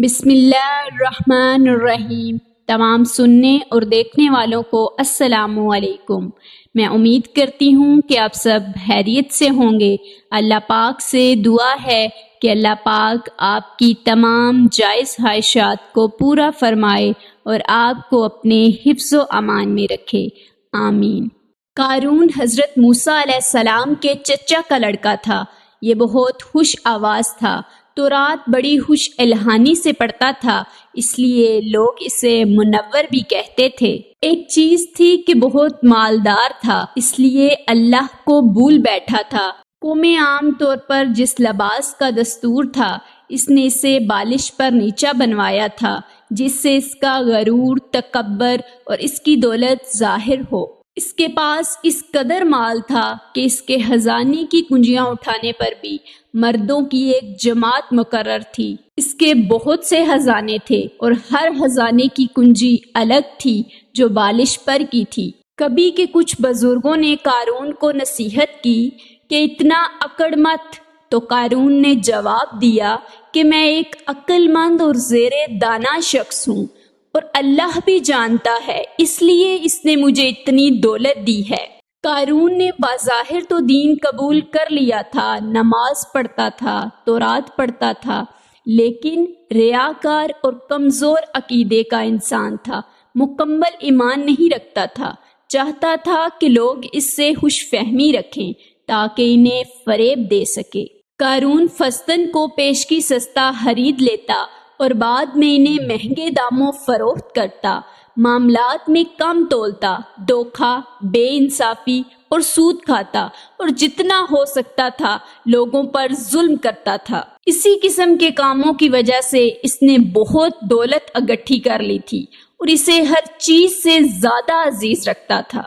بسم اللہ الرحمن الرحیم۔ تمام سننے اور دیکھنے والوں کو السلام علیکم۔ میں امید کرتی ہوں کہ آپ سب خیریت سے ہوں گے۔ اللہ پاک سے دعا ہے کہ اللہ پاک آپ کی تمام جائز خواہشات کو پورا فرمائے اور آپ کو اپنے حفظ و امان میں رکھے، آمین۔ قارون حضرت موسیٰ علیہ السلام کے چچا کا لڑکا تھا۔ یہ بہت خوش آواز تھا، تورات بڑی خوش الحانی سے پڑھتا تھا، اس لیے لوگ اسے منور بھی کہتے تھے۔ ایک چیز تھی کہ بہت مالدار تھا، اس لیے اللہ کو بھول بیٹھا تھا۔ قومیں عام طور پر جس لباس کا دستور تھا، اس نے اسے بالش پر نیچا بنوایا تھا، جس سے اس کا غرور، تکبر اور اس کی دولت ظاہر ہو۔ اس کے پاس اس قدر مال تھا کہ اس کے خزانے کی کنجیاں اٹھانے پر بھی مردوں کی ایک جماعت مقرر تھی۔ اس کے بہت سے خزانے تھے اور ہر خزانے کی کنجی الگ تھی جو بالش پر کی تھی۔ کبھی کے کچھ بزرگوں نے قارون کو نصیحت کی کہ اتنا اکڑ مت، تو قارون نے جواب دیا کہ میں ایک عقل مند اور زیر دانا شخص ہوں، اور اللہ بھی جانتا ہے، اس لیے اس نے مجھے اتنی دولت دی ہے۔ قارون نے بظاہر تو دین قبول کر لیا تھا، نماز پڑھتا تھا، تورات پڑھتا تھا، لیکن ریاکار اور کمزور عقیدے کا انسان تھا، مکمل ایمان نہیں رکھتا تھا۔ چاہتا تھا کہ لوگ اس سے خوش فہمی رکھیں تاکہ انہیں فریب دے سکے۔ قارون فصدن کو پیشگی سستا خرید لیتا اور بعد میں انہیں مہنگے داموں فروخت کرتا، معاملات میں کم تولتا، دھوکہ، بے انصافی اور سود کھاتا، اور جتنا ہو سکتا تھا لوگوں پر ظلم کرتا تھا۔ اسی قسم کے کاموں کی وجہ سے اس نے بہت دولت اکٹھی کر لی تھی اور اسے ہر چیز سے زیادہ عزیز رکھتا تھا۔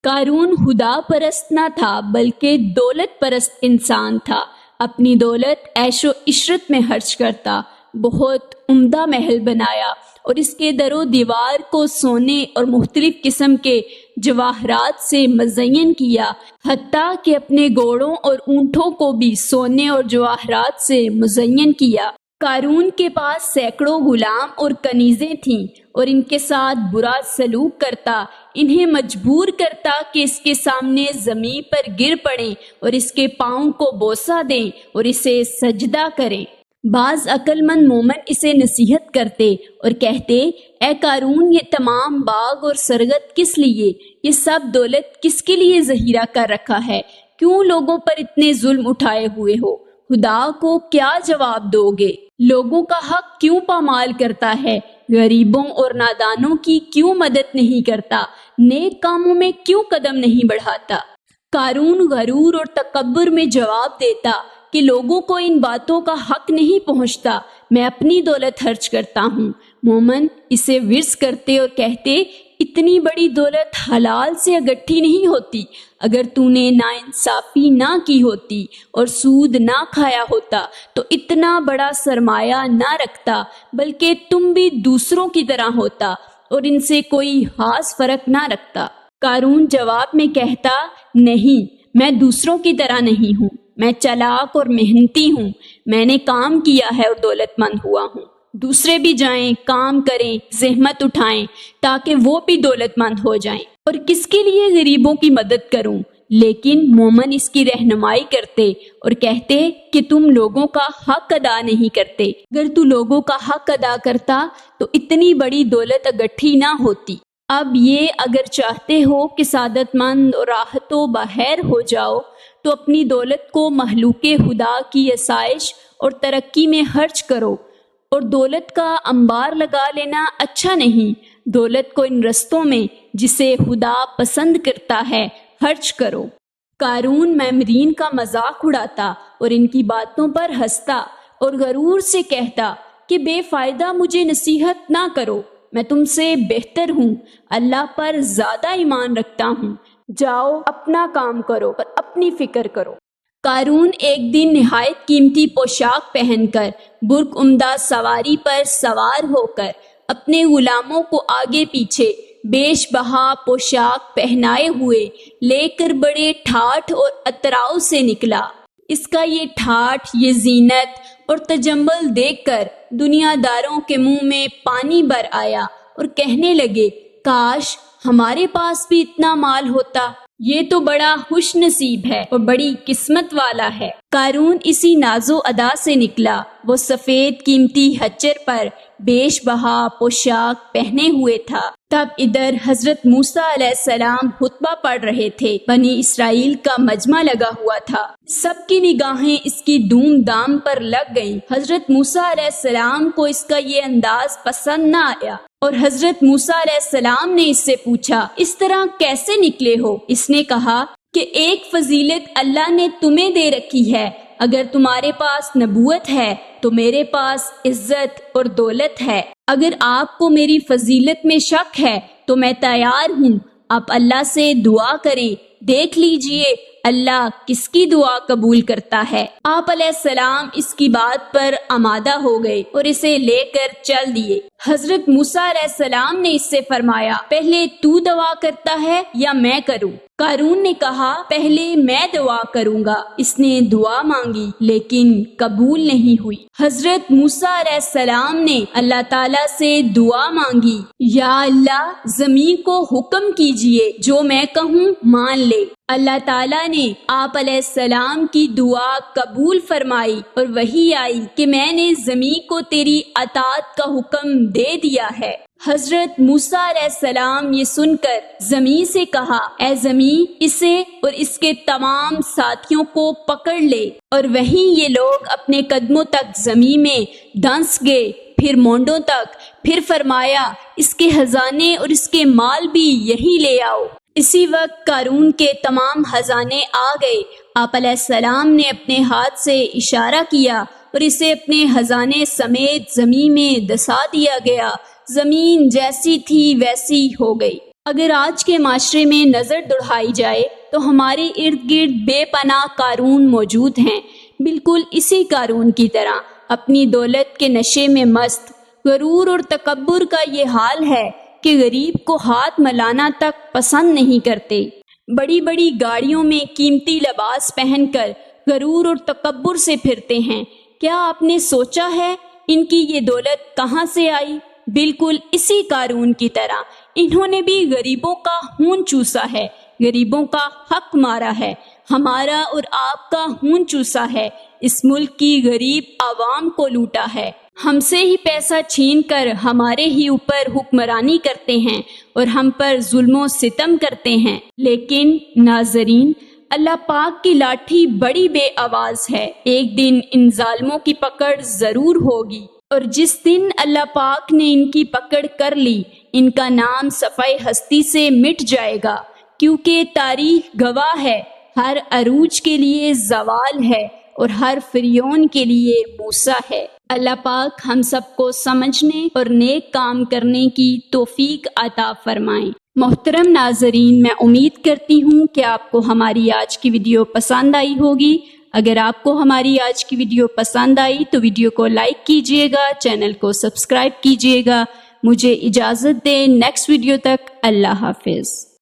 قارون خدا پرست نہ تھا بلکہ دولت پرست انسان تھا۔ اپنی دولت عیش و عشرت میں خرچ کرتا، بہت عمدہ محل بنایا اور اس کے در و دیوار کو سونے اور مختلف قسم کے جواہرات سے مزین کیا، حتیٰ کہ اپنے گھوڑوں اور اونٹوں کو بھی سونے اور جواہرات سے مزین کیا۔ قارون کے پاس سینکڑوں غلام اور کنیزیں تھیں اور ان کے ساتھ برا سلوک کرتا، انہیں مجبور کرتا کہ اس کے سامنے زمین پر گر پڑیں اور اس کے پاؤں کو بوسہ دیں اور اسے سجدہ کریں۔ بعض عقل مند مومن اسے نصیحت کرتے اور کہتے، اے قارون، یہ تمام باغ اور سرگت کس لیے؟ یہ سب دولت کس کے لیے ذخیرہ کر رکھا ہے؟ کیوں لوگوں پر اتنے ظلم اٹھائے ہوئے ہو؟ خدا کو کیا جواب دو گے؟ لوگوں کا حق کیوں پامال کرتا ہے؟ غریبوں اور نادانوں کی کیوں مدد نہیں کرتا؟ نیک کاموں میں کیوں قدم نہیں بڑھاتا؟ قارون غرور اور تکبر میں جواب دیتا کہ لوگوں کو ان باتوں کا حق نہیں پہنچتا، میں اپنی دولت خرچ کرتا ہوں۔ مومن اسے ورث کرتے اور کہتے، اتنی بڑی دولت حلال سے اکٹھی نہیں ہوتی۔ اگر تو نے ناانصافی نہ کی ہوتی اور سود نہ کھایا ہوتا تو اتنا بڑا سرمایہ نہ رکھتا، بلکہ تم بھی دوسروں کی طرح ہوتا اور ان سے کوئی خاص فرق نہ رکھتا۔ قارون جواب میں کہتا، نہیں، میں دوسروں کی طرح نہیں ہوں، میں چالاک اور محنتی ہوں، میں نے کام کیا ہے اور دولت مند ہوا ہوں۔ دوسرے بھی جائیں، کام کریں، زحمت اٹھائیں تاکہ وہ بھی دولت مند ہو جائیں۔ اور کس کے لیے غریبوں کی مدد کروں؟ لیکن مومن اس کی رہنمائی کرتے اور کہتے کہ تم لوگوں کا حق ادا نہیں کرتے۔ اگر تو لوگوں کا حق ادا کرتا تو اتنی بڑی دولت اکٹھی نہ ہوتی۔ اب یہ اگر چاہتے ہو کہ سعادت مند اور راحت و بخیر ہو جاؤ تو اپنی دولت کو مخلوق خدا کی آسائش اور ترقی میں خرچ کرو، اور دولت کا انبار لگا لینا اچھا نہیں۔ دولت کو ان رستوں میں جسے خدا پسند کرتا ہے خرچ کرو۔ قارون مامورین کا مذاق اڑاتا اور ان کی باتوں پر ہنستا اور غرور سے کہتا کہ بے فائدہ مجھے نصیحت نہ کرو، میں تم سے بہتر ہوں، اللہ پر زیادہ ایمان رکھتا ہوں، جاؤ اپنا کام کرو اور اپنی فکر کرو۔ قارون ایک دن نہایت قیمتی پوشاک پہن کر، برق عمدہ سواری پر سوار ہو کر، اپنے غلاموں کو آگے پیچھے بیش بہا پوشاک پہنائے ہوئے لے کر بڑے ٹھاٹھ اور اتراؤ سے نکلا۔ اس کا یہ ٹھاٹھ، یہ زینت اور تجمل دیکھ کر دنیا داروں کے منہ میں پانی بھر آیا اور کہنے لگے کاش ہمارے پاس بھی اتنا مال ہوتا، یہ تو بڑا خوش نصیب ہے اور بڑی قسمت والا ہے۔ قارون اسی نازو ادا سے نکلا، وہ سفید قیمتی حچر پر بیش بہا پوشاک پہنے ہوئے تھا۔ تب ادھر حضرت موسیٰ علیہ السلام خطبہ پڑھ رہے تھے، بنی اسرائیل کا مجمع لگا ہوا تھا، سب کی نگاہیں اس کی دھوم دھام پر لگ گئیں۔ حضرت موسیٰ علیہ السلام کو اس کا یہ انداز پسند نہ آیا اور حضرت موسیٰ علیہ السلام نے اس سے پوچھا اس طرح کیسے نکلے ہو؟ اس نے کہا کہ ایک فضیلت اللہ نے تمہیں دے رکھی ہے، اگر تمہارے پاس نبوت ہے تو میرے پاس عزت اور دولت ہے، اگر آپ کو میری فضیلت میں شک ہے تو میں تیار ہوں، آپ اللہ سے دعا کریں، دیکھ لیجئے اللہ کس کی دعا قبول کرتا ہے۔ آپ علیہ السلام اس کی بات پر آمادہ ہو گئے اور اسے لے کر چل دیے۔ حضرت موسیٰ علیہ السلام نے اس سے فرمایا پہلے تو دعا کرتا ہے یا میں کروں؟ قارون نے کہا پہلے میں دعا کروں گا۔ اس نے دعا مانگی لیکن قبول نہیں ہوئی۔ حضرت موسیٰ علیہ السلام نے اللہ تعالیٰ سے دعا مانگی یا اللہ زمین کو حکم کیجئے جو میں کہوں مان لے۔ اللہ تعالیٰ نے آپ علیہ السلام کی دعا قبول فرمائی اور وحی آئی کہ میں نے زمین کو تیری اطاعت کا حکم دے دیا ہے۔ حضرت موسیٰ علیہ السلام یہ سن کر زمین سے کہا اے زمین اسے اور اس کے تمام ساتھیوں کو پکڑ لے، اور وہیں یہ لوگ اپنے قدموں تک زمین میں دھنس گئے، پھر مونڈوں تک، پھر فرمایا اس کے خزانے اور اس کے مال بھی یہی لے آؤ۔ اسی وقت قارون کے تمام خزانے آ گئے۔ آپ علیہ السلام نے اپنے ہاتھ سے اشارہ کیا اور اسے اپنے خزانے سمیت زمین میں دسا دیا گیا، زمین جیسی تھی ویسی ہو گئی۔ اگر آج کے معاشرے میں نظر دوڑائی جائے تو ہمارے ارد گرد بے پناہ قارون موجود ہیں، بالکل اسی قارون کی طرح اپنی دولت کے نشے میں مست۔ غرور اور تکبر کا یہ حال ہے کہ غریب کو ہاتھ ملانا تک پسند نہیں کرتے۔ بڑی بڑی گاڑیوں میں قیمتی لباس پہن کر غرور اور تکبر سے پھرتے ہیں۔ کیا آپ نے سوچا ہے ان کی یہ دولت کہاں سے آئی؟ بالکل اسی قارون کی طرح انہوں نے بھی غریبوں کا خون چوسا ہے، غریبوں کا حق مارا ہے، ہمارا اور آپ کا خون چوسا ہے، اس ملک کی غریب عوام کو لوٹا ہے، ہم سے ہی پیسہ چھین کر ہمارے ہی اوپر حکمرانی کرتے ہیں اور ہم پر ظلم و ستم کرتے ہیں۔ لیکن ناظرین، اللہ پاک کی لاٹھی بڑی بے آواز ہے، ایک دن ان ظالموں کی پکڑ ضرور ہوگی، اور جس دن اللہ پاک نے ان کی پکڑ کر لی ان کا نام صفحہ ہستی سے مٹ جائے گا، کیونکہ تاریخ گواہ ہے ہر عروج کے لیے زوال ہے اور ہر فریون کے لیے موسیٰ ہے۔ اللہ پاک ہم سب کو سمجھنے اور نیک کام کرنے کی توفیق عطا فرمائیں۔ محترم ناظرین، میں امید کرتی ہوں کہ آپ کو ہماری آج کی ویڈیو پسند آئی ہوگی۔ اگر آپ کو ہماری آج کی ویڈیو پسند آئی تو ویڈیو کو لائک کیجئے گا، چینل کو سبسکرائب کیجئے گا۔ مجھے اجازت دیں، نیکسٹ ویڈیو تک اللہ حافظ۔